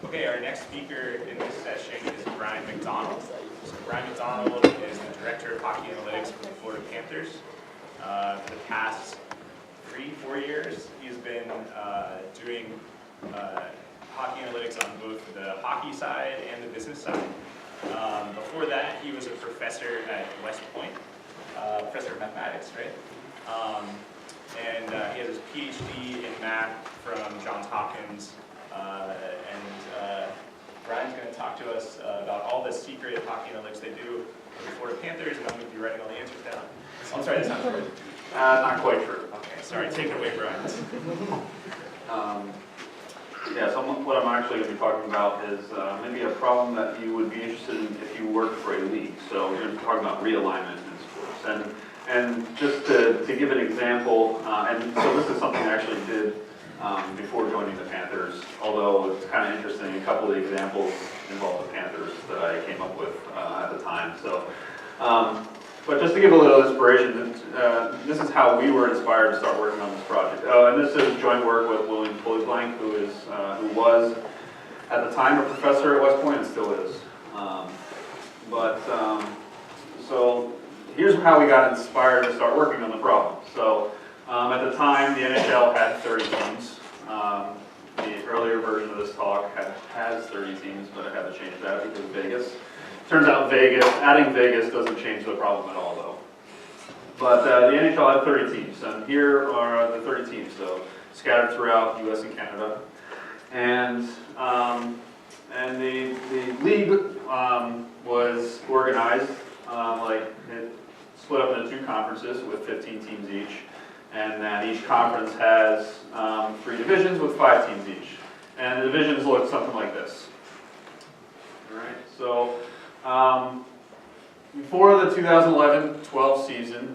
Okay, our next speaker in this session is Brian Macdonald. So Brian Macdonald is the Director of Hockey Analytics for the Florida Panthers. For the past 3-4 years, he's been doing hockey analytics on both the hockey side and the business side. Before that, he was a professor at West Point, professor of mathematics, right? And he has his PhD in math from Johns Hopkins. Brian's going to talk to us about all the secret hockey analytics they do for the Florida Panthers, and I'm going to be writing all the answers down. I'm sorry, that's not true. Not quite true. Okay, sorry, take it away, Brian. Yeah, so what I'm actually going to be talking about is maybe a problem that you would be interested in if you worked for a league. So we're going to be talking about realignment in sports. And just to give an example, and so this is something I actually did before joining the Panthers, although it's kind of interesting, a couple of the examples involve the Panthers that I came up with at the time. So, but just to give a little inspiration, this is how we were inspired to start working on this project. And this is joint work with William Blank, who was at the time a professor at West Point and still is. So here's how we got inspired to start working on the problem. So at the time, the NHL had 30 teams. The earlier version of this talk has 30 teams, but I had to change that because of Vegas. Turns out adding Vegas doesn't change the problem at all, though. But the NHL had 30 teams, and here are the 30 teams, so scattered throughout U.S. and Canada. And the league was organized, it split up into 2 conferences with 15 teams each. And then each conference has 3 divisions with 5 teams each. And the divisions look something like this. All right, so before the 2011-12 season,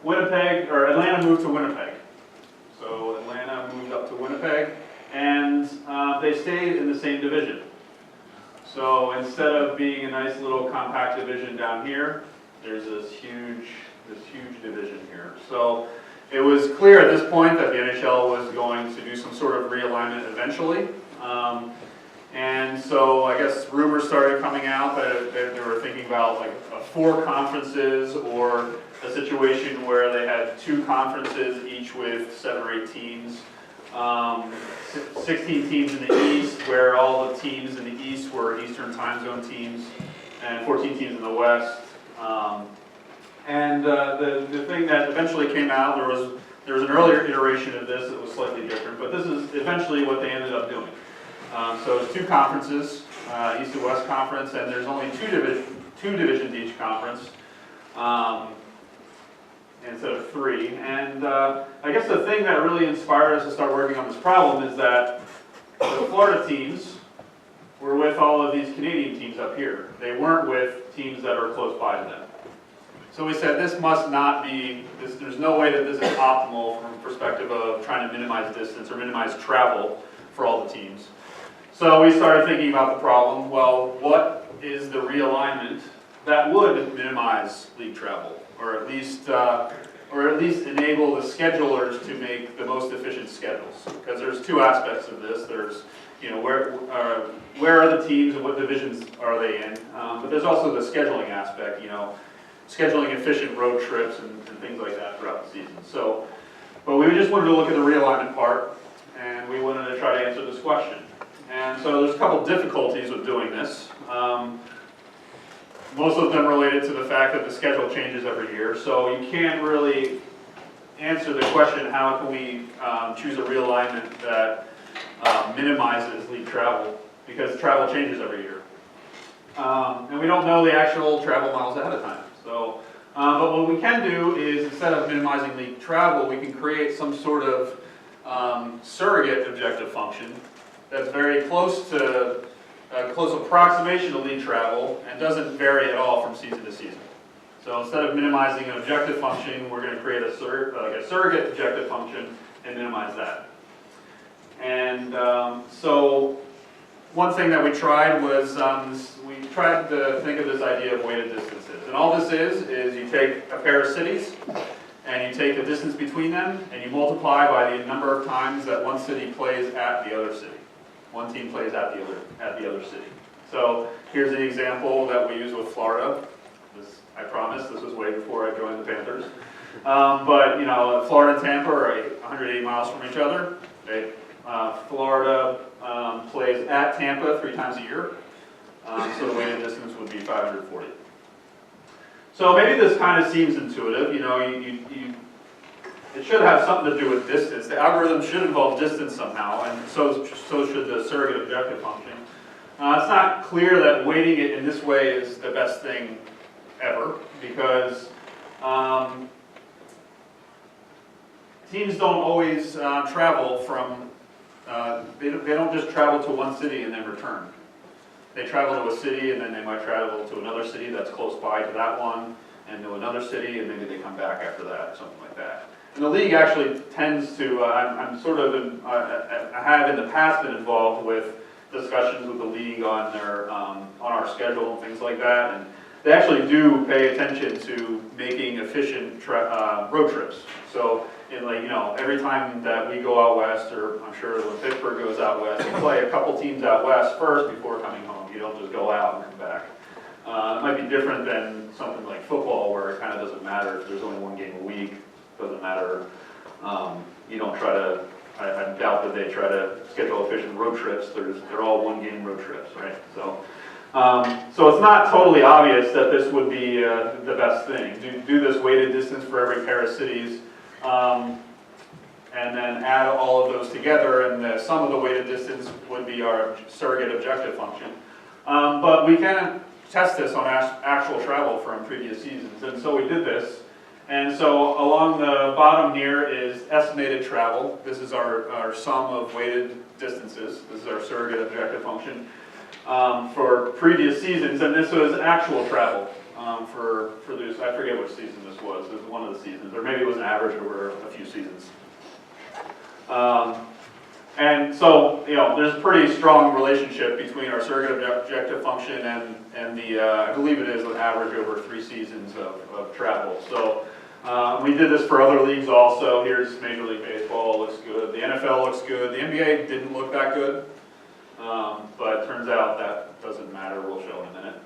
Atlanta moved to Winnipeg. So Atlanta moved up to Winnipeg, and they stayed in the same division. So instead of being a nice little compact division down here, there's this huge division here. So it was clear at this point that the NHL was going to do some sort of realignment eventually. And so I guess rumors started coming out that they were thinking about like 4 conferences, or a situation where they had 2 conferences, each with 7 or 8 teams. 16 teams in the East, where all the teams in the East were Eastern time zone teams, and 14 teams in the West. The thing that eventually came out, there was an earlier iteration of this that was slightly different, but this is eventually what they ended up doing. So it's 2 conferences, East and West Conference, and there's only 2 divisions each conference, instead of 3. And I guess the thing that really inspired us to start working on this problem is that the Florida teams were with all of these Canadian teams up here. They weren't with teams that are close by to them. So we said this must not be, there's no way that this is optimal from the perspective of trying to minimize distance or minimize travel for all the teams. So we started thinking about the problem, well, what is the realignment that would minimize league travel, or at least enable the schedulers to make the most efficient schedules? Because there's 2 aspects of this. There's, where are the teams and what divisions are they in? But there's also the scheduling aspect, scheduling efficient road trips and things like that throughout the season. So, but we just wanted to look at the realignment part, and we wanted to try to answer this question. And so there's a couple difficulties with doing this. Most of them related to the fact that the schedule changes every year, so you can't really answer the question, how can we choose a realignment that minimizes league travel, because travel changes every year. And we don't know the actual travel miles ahead of time. So, but what we can do is, instead of minimizing league travel, we can create some sort of surrogate objective function that's very close to a close approximation to league travel and doesn't vary at all from season to season. So instead of minimizing an objective function, we're going to create a surrogate objective function and minimize that. And so one thing that we tried was we tried to think of this idea of weighted distances. And all this is you take a pair of cities and you take the distance between them and you multiply by the number of times that one city plays at the other city. One team plays at the other city. So here's an example that we use with Florida. I promise this was way before I joined the Panthers. But you know, Florida and Tampa are 180 miles from each other. Florida plays at Tampa 3 times a year. So the weighted distance would be 540. So maybe this kind of seems intuitive. You know, it should have something to do with distance. The algorithm should involve distance somehow, and so should the surrogate objective function. It's not clear that weighting it in this way is the best thing ever, because teams don't always travel from, they don't just travel to one city and then return. They travel to a city and then they might travel to another city that's close by to that one, and to another city, and maybe they come back after that, or something like that. And the league actually tends to, I'm sort of, I have in the past been involved with discussions with the league on their, on our schedule and things like that, and they actually do pay attention to making efficient road trips. So, in like, you know, every time that we go out west, or I'm sure when Pittsburgh goes out west, you play a couple teams out west first before coming home. You don't just go out and come back. It might be different than something like football, where it kind of doesn't matter if there's only one game a week. Doesn't matter. You don't try to. I doubt that they try to schedule efficient road trips. They're all one-game road trips, right? So it's not totally obvious that this would be the best thing. Do this weighted distance for every pair of cities, and then add all of those together, and the sum of the weighted distance would be our surrogate objective function. But we can test this on actual travel from previous seasons, and so we did this. And so along the bottom here is estimated travel. This is our sum of weighted distances. This is our surrogate objective function for previous seasons, and this was actual travel for this. I forget which season this was. It was one of the seasons, or maybe it was an average over a few seasons. And so, you know, there's a pretty strong relationship between our surrogate objective function and the, I believe it is an average over 3 seasons of travel. So we did this for other leagues also. Here's Major League Baseball, looks good. The NFL looks good. The NBA didn't look that good, but it turns out that doesn't matter. We'll show in a minute.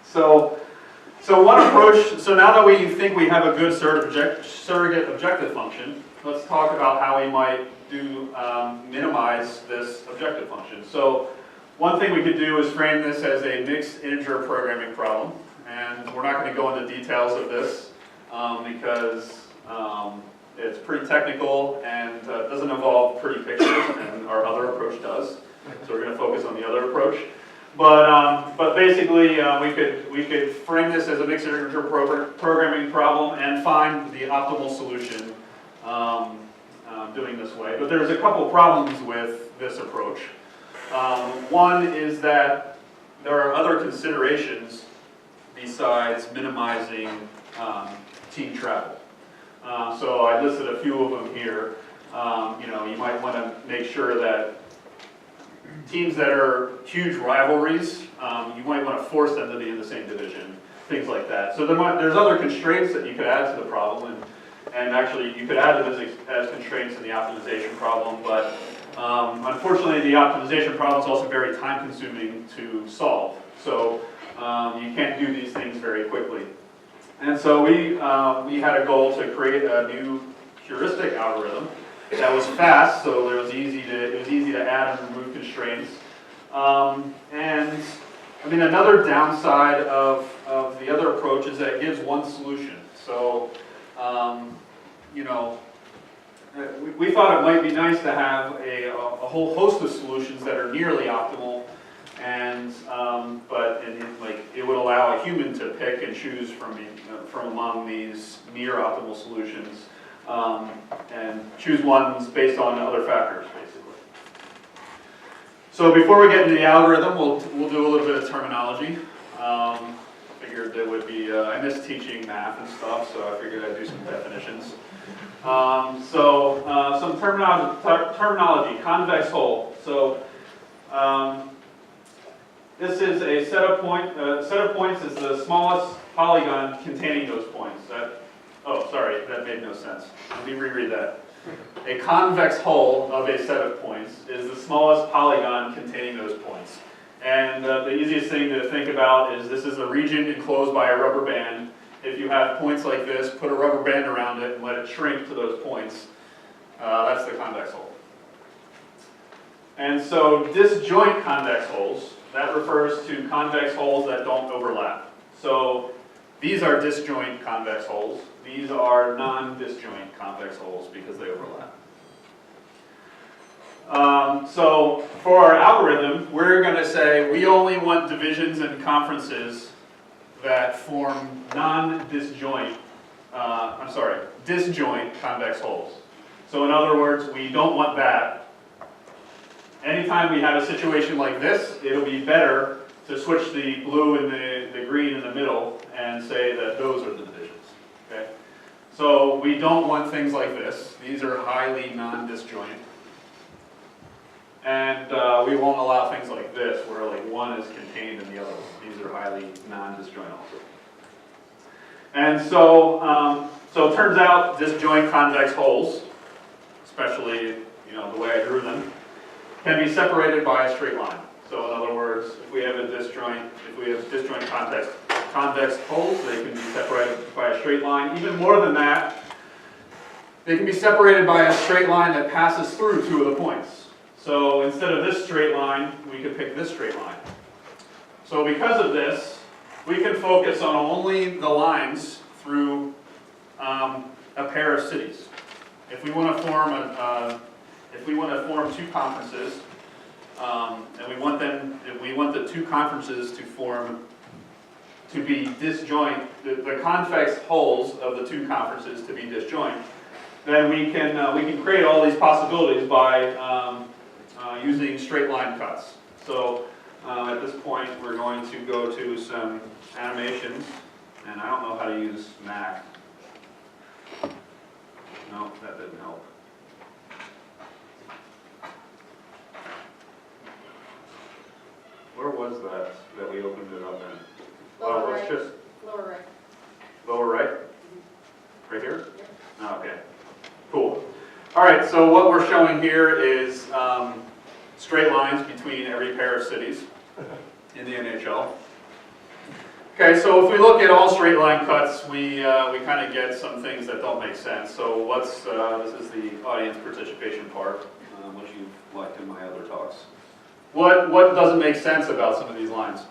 So one approach, so now that we think we have a good surrogate objective function, let's talk about how we might minimize this objective function. So one thing we could do is frame this as a mixed integer programming problem, and we're not going to go into details of this because it's pretty technical and doesn't involve pretty pictures, and our other approach does. So we're going to focus on the other approach. But basically we could frame this as a mixed integer programming problem and find the optimal solution doing this way. But there's a couple problems with this approach. One is that there are other considerations besides minimizing team travel. So I listed a few of them here. You know, you might want to make sure that teams that are huge rivalries, you might want to force them to be in the same division, things like that. So there's other constraints that you could add to the problem, and actually you could add them as constraints in the optimization problem, but unfortunately the optimization problem is also very time consuming to solve. So you can't do these things very quickly. And so we had a goal to create a new heuristic algorithm that was fast, so it was easy to add and remove constraints. And I mean, another downside of the other approach is that it gives one solution. So you know, we thought it might be nice to have a whole host of solutions that are nearly optimal, and but like it would allow a human to pick and choose from among these near optimal solutions, and choose ones based on other factors, basically. So before we get into the algorithm, we'll do a little bit of terminology. Figured there would be, I miss teaching math and stuff, so I figured I'd do some definitions. Some terminology, convex hull. So this is a set of points is the smallest polygon containing those points. Oh, sorry, that made no sense. Let me reread that. A convex hull of a set of points is the smallest polygon containing those points. And the easiest thing to think about is this is a region enclosed by a rubber band. If you have points like this, put a rubber band around it and let it shrink to those points. That's the convex hull. And so disjoint convex hulls, that refers to convex hulls that don't overlap. So these are disjoint convex hulls. These are non-disjoint convex hulls because they overlap. So for our algorithm, we're going to say we only want divisions and conferences that form disjoint convex hulls. So in other words, we don't want that. Anytime we have a situation like this, it'll be better to switch the blue and the green in the middle and say that those are the divisions. Okay? So we don't want things like this. These are highly non-disjoint. And we won't allow things like this, where like one is contained in the other one. These are highly non-disjoint also. And so, so it turns out disjoint convex hulls, especially the way I drew them, can be separated by a straight line. So in other words, if we have disjoint convex hulls, they can be separated by a straight line. Even more than that, they can be separated by a straight line that passes through two of the points. So instead of this straight line, we could pick this straight line. So because of this, we can focus on only the lines through a pair of cities. If we want to form two conferences, and we want the two conferences to be disjoint, the convex hulls of the two conferences to be disjoint, then we can create all these possibilities by using straight line cuts. So at this point, we're going to go to some animations, and I don't know how to use Mac. No, that didn't help. Where was that we opened it up in? Lower Let's right. just Lower right. lower right? Right here? Oh, okay. Cool. All right, so what we're showing here is straight lines between every pair of cities in the NHL. Okay, so if we look at all straight line cuts, we kind of get some things that don't make sense. So this is the audience participation part, which you've liked in my other talks. What doesn't make sense about some of these lines?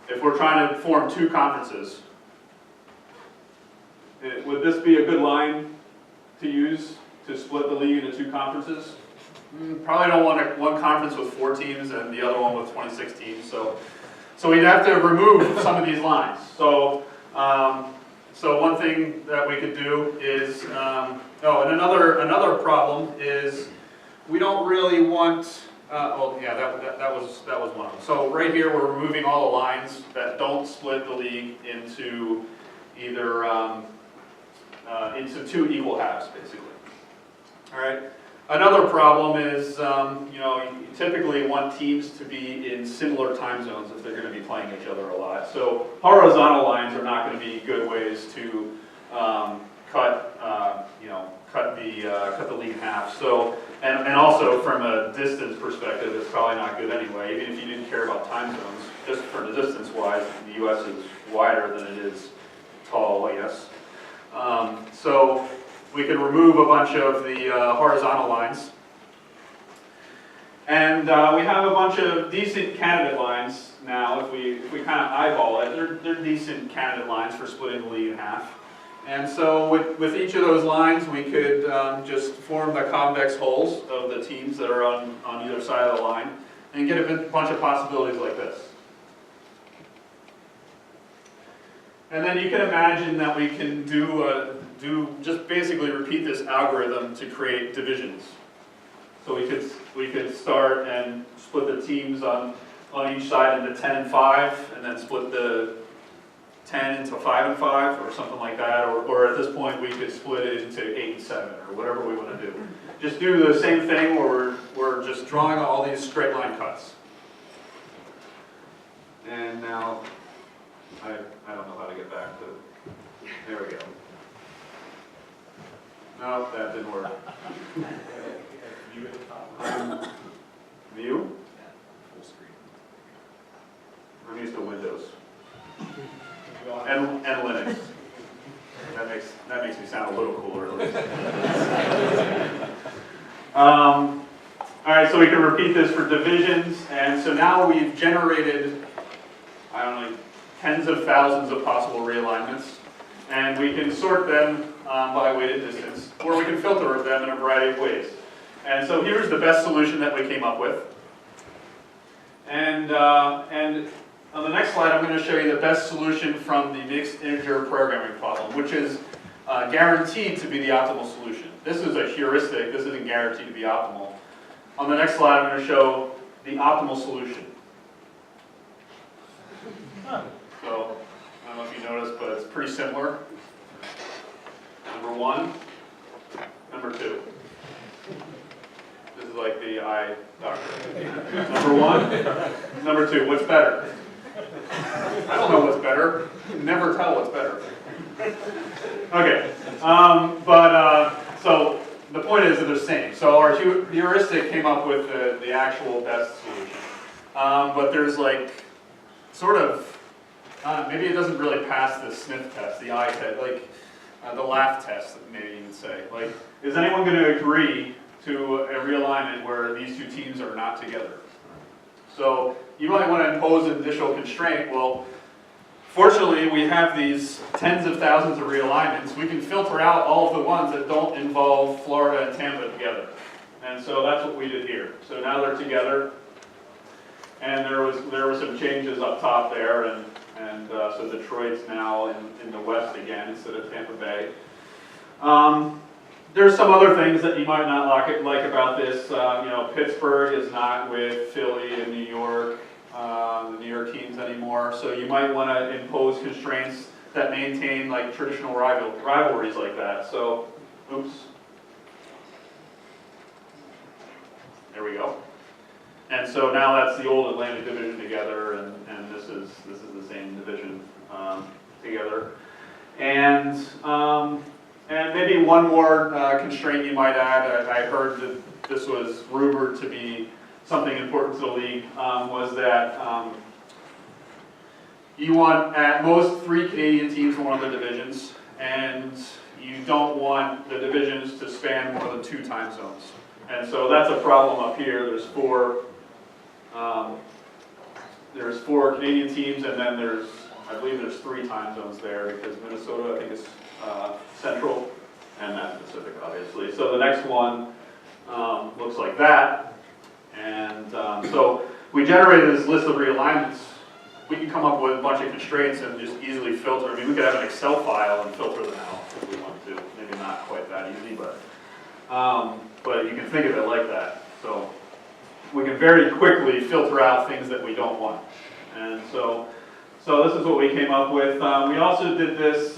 If we're trying to form two conferences, would this be a good line to use to split the league into two conferences? Probably don't want one conference with 4 teams and the other one with 26 teams. So we'd have to remove some of these lines. So one thing that we could do is, and another problem is we don't really want. That was one of them. So right here we're removing all the lines that don't split the league into either into two equal halves, basically. All right. Another problem is, you typically want teams to be in similar time zones if they're going to be playing each other a lot. So horizontal lines are not going to be good ways to cut the league in half. So, and also from a distance perspective, it's probably not good anyway. Even if you didn't care about time zones, just for the distance-wise, the U.S. is wider than it is tall, I guess. So we could remove a bunch of the horizontal lines. And we have a bunch of decent candidate lines now. If we kind of eyeball it, they're decent candidate lines for splitting the league in half. And so with each of those lines, we could just form the convex hulls of the teams that are on either side of the line and get a bunch of possibilities like this. And then you can imagine that we can just basically repeat this algorithm to create divisions. So we could start and split the teams on each side into 10 and 5, and then split the 10 into 5 and 5, or something like that. Or at this point, we could split it into 8 and 7, or whatever we want to do. Just do the same thing where we're just drawing all these straight line cuts. And now, I don't know how to get back to, there we go. that didn't work. View at the top. View? Full screen. I'm used to Windows We all have- and Linux. That makes me sound a little cooler at least. All right, so we can repeat this for divisions, and so now we've generated, I don't know, tens of thousands of possible realignments, and we can sort them by weighted distance, or we can filter them in a variety of ways. And so here's the best solution that we came up with. And on the next slide, I'm going to show you the best solution from the mixed integer programming problem, which is guaranteed to be the optimal solution. This is a heuristic. This isn't guaranteed to be optimal. On the next slide, I'm going to show the optimal solution. So, I don't know if you noticed, but it's pretty similar. Number 1, number 2. This is like the eye doctor. Number 1, number 2. What's better? I don't know what's better. You can never tell what's better. Okay, so the point is that they're the same. So our heuristic came up with the actual best solution. But there's like, sort of, maybe it doesn't really pass the sniff test, the eye test, like the laugh test, maybe you would say. Like, is anyone going to agree to a realignment where these two teams are not together? So you might want to impose an additional constraint. Well, fortunately, we have these tens of thousands of realignments. We can filter out all of the ones that don't involve Florida and Tampa together. And so that's what we did here. So now they're together. And there were some changes up top there. And so Detroit's now in the west again instead of Tampa Bay. There's some other things that you might not like about this. Pittsburgh is not with Philly and New York, the New York teams anymore. So you might want to impose constraints that maintain like traditional rivalries like that. So, oops. There we go. And so now that's the old Atlantic division together, and this is the same division together. And maybe one more constraint you might add, I heard that this was rumored to be something important to the league, was that you want at most 3 Canadian teams in one of the divisions, and you don't want the divisions to span more than 2 time zones. And so that's a problem up here. There's 4 Canadian teams, and then I believe there's 3 time zones there, because Minnesota, I think, is Central, and that's Pacific, obviously. So the next one looks like that. And so we generated this list of realignments. We can come up with a bunch of constraints and just easily filter. I mean, we could have an Excel file and filter them out if we want to. Maybe not quite that easy, but you can think of it like that. So we can very quickly filter out things that we don't want. And so this is what we came up with. We also did this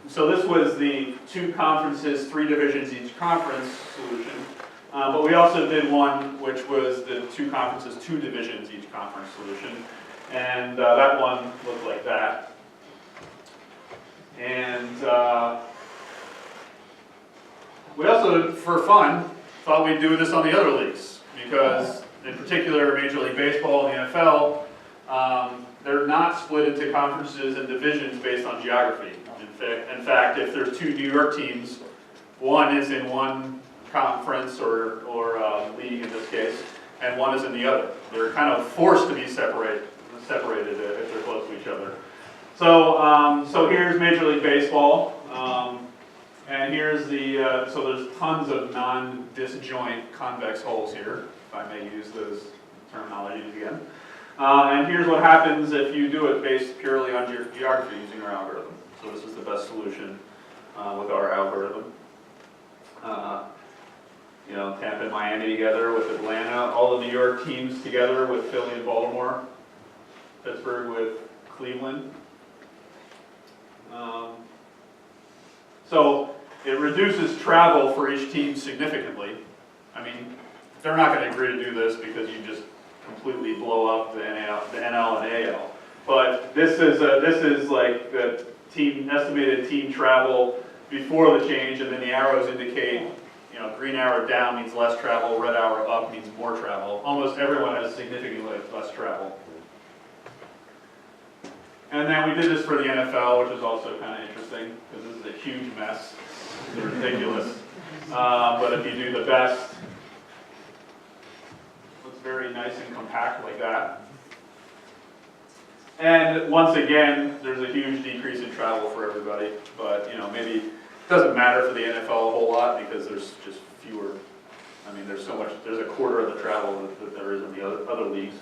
so this was the 2 conferences, 3 divisions each conference solution. But we also did one which was the 2 conferences, 2 divisions each conference solution. And that one looked like that. And we also, for fun, thought we'd do this on the other leagues. Because in particular, Major League Baseball and the NFL, they're not split into conferences and divisions based on geography. In fact, if there's 2 New York teams, one is in one conference or league in this case, and one is in the other. They're kind of forced to be separated if they're close to each other. So here's Major League Baseball, and here's so there's tons of non-disjoint convex holes here, if I may use those terminologies again. And here's what happens if you do it based purely on geography using our algorithm. So this is the best solution with our algorithm. Tampa and Miami together with Atlanta, all the New York teams together with Philly and Baltimore, Pittsburgh with Cleveland. So it reduces travel for each team significantly. I mean, they're not going to agree to do this because you just completely blow up the NL and AL. But this is like the estimated team travel before the change, and then the arrows indicate, you know, green arrow down means less travel, red arrow up means more travel. Almost everyone has significantly less travel. And then we did this for the NFL, which is also kind of interesting, because this is a huge mess. It's ridiculous. But if you do the best, it looks very nice and compact like that. And once again, there's a huge decrease in travel for everybody, but you know, maybe it doesn't matter for the NFL a whole lot because there's just fewer. I mean, there's a quarter of the travel that there is in the other leagues.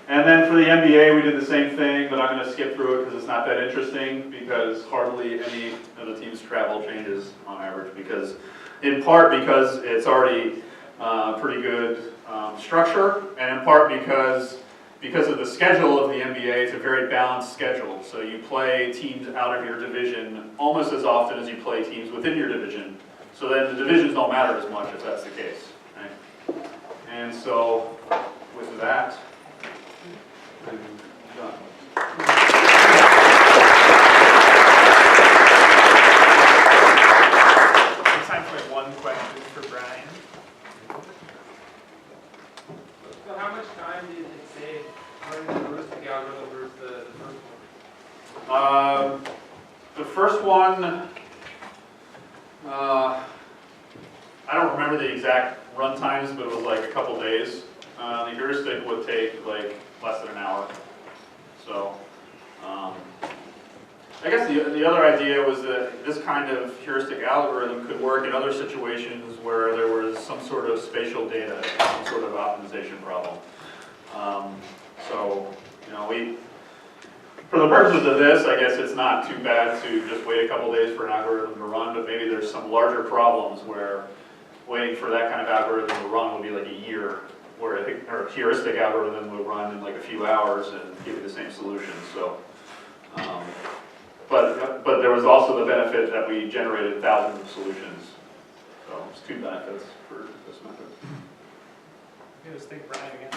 And then for the NBA, we did the same thing, but I'm going to skip through it because it's not that interesting because hardly any of the team's travel changes on average because, in part because it's already pretty good structure, and in part because of the schedule of the NBA, it's a very balanced schedule. So you play teams out of your division almost as often as you play teams within your division. So then the divisions don't matter as much if that's the case. Right? And so with that, I'm done. Time for one question for Brian. So how much time did it save learning the heuristic algorithm versus the first one? The first one, I don't remember the exact run times, but it was like a couple days. The heuristic would take like less than an hour. So, I guess the other idea was that this kind of heuristic algorithm could work in other situations where there was some sort of spatial data, some sort of optimization problem. So, you know, for the purposes of this, I guess it's not too bad to just wait a couple days for an algorithm to run, but maybe there's some larger problems where waiting for that kind of algorithm to run will be like a year, where a heuristic algorithm will run in like a few hours and give you the same solution. So, but there was also the benefit that we generated thousands of solutions. So it's two benefits for this method. Let's thank Brian again.